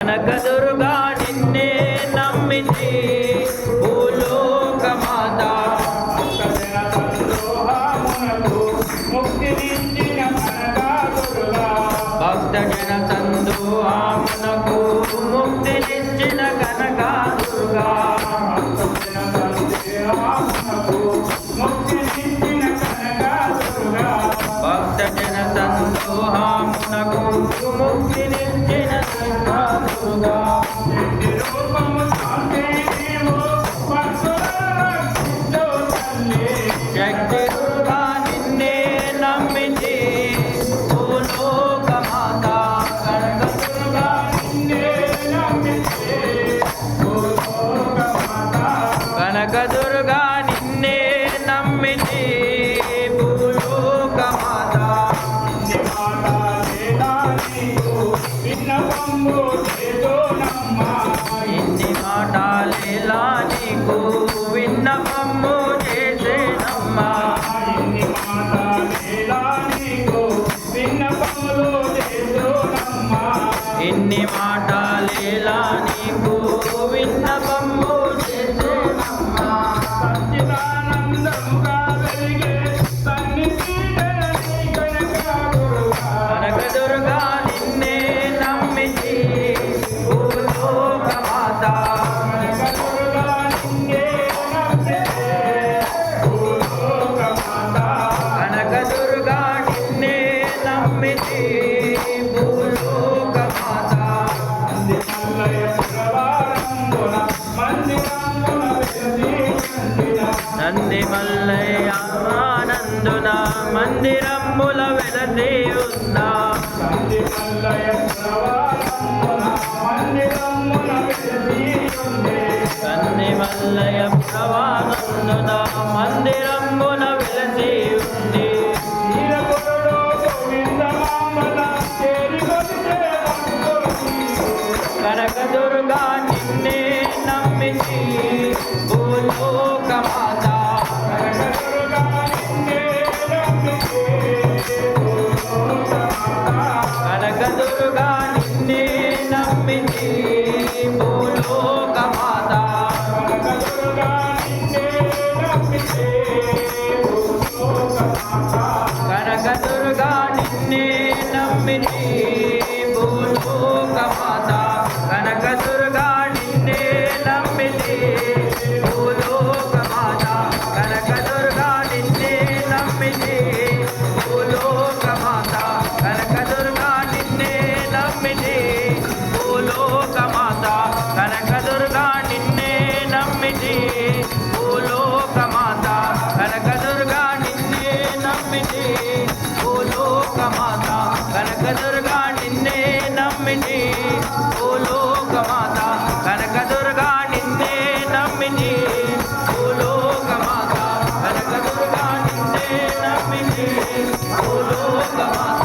కనకదుర్గా నిన్నే నమ్మితి భూలోక మాత భక్తజన సందోహమునకు ముక్తినిచ్చిన కనకదుర్గా భక్తజన సందోహమునకు ముక్తినిచ్చిన కనకదుర్గా శక్తి దుర్గా నిన్నే నమ్మితి భూలోక మాత కనకదుర్గా నిన్నే నమ్మితి కనకదుర్గా నిన్నే నమ్మితి భూలోక మాత ఇన్ని మాటలేలా నీకు విన్నపము చేసేనమ్మా ఇన్ని మాటలేలా నీకు విన్నపము చేసేనమ్మా కనకదుర్గా నిన్నే నమ్మితి భూలోక మాత కనకదుర్గా నిన్నే నమ్మితి భూలోక మాత నంది మల్లయ్య ఆనందున మందిరముల వెలసి ఉన్నా నంది మల్లయ్య ప్రవానందున మందిరముల వెలసి ఉంది కనకదుర్గా నిన్నే నమ్మితి భూలోక మాత కనకదుర్గా నిన్నే నమ్మితి భూలోక మాత కనకదుర్గా నిన్నే నమ్మితి భూలోక మాత కనకదుర్గా నిన్నే నమ్మితి భూలోక మాత కనకదుర్గా నిన్నే నమ్మితి భూలోక మాత కనకదుర్గా నిన్నే నమ్మితి భూలోక మాత కనకదుర్గా నిన్నే నమ్మితి భూలోక మాత కనకదుర్గా నిన్నే నమ్మితి భూలోక మాత కనకదుర్గా నిన్నే నమ్మితి భూలోక మాత కనకదుర్గా నిన్నే నమ్మితి భూలోక మాత కనకదుర్గా నిన్నే నమ్మితి భూలోక మాత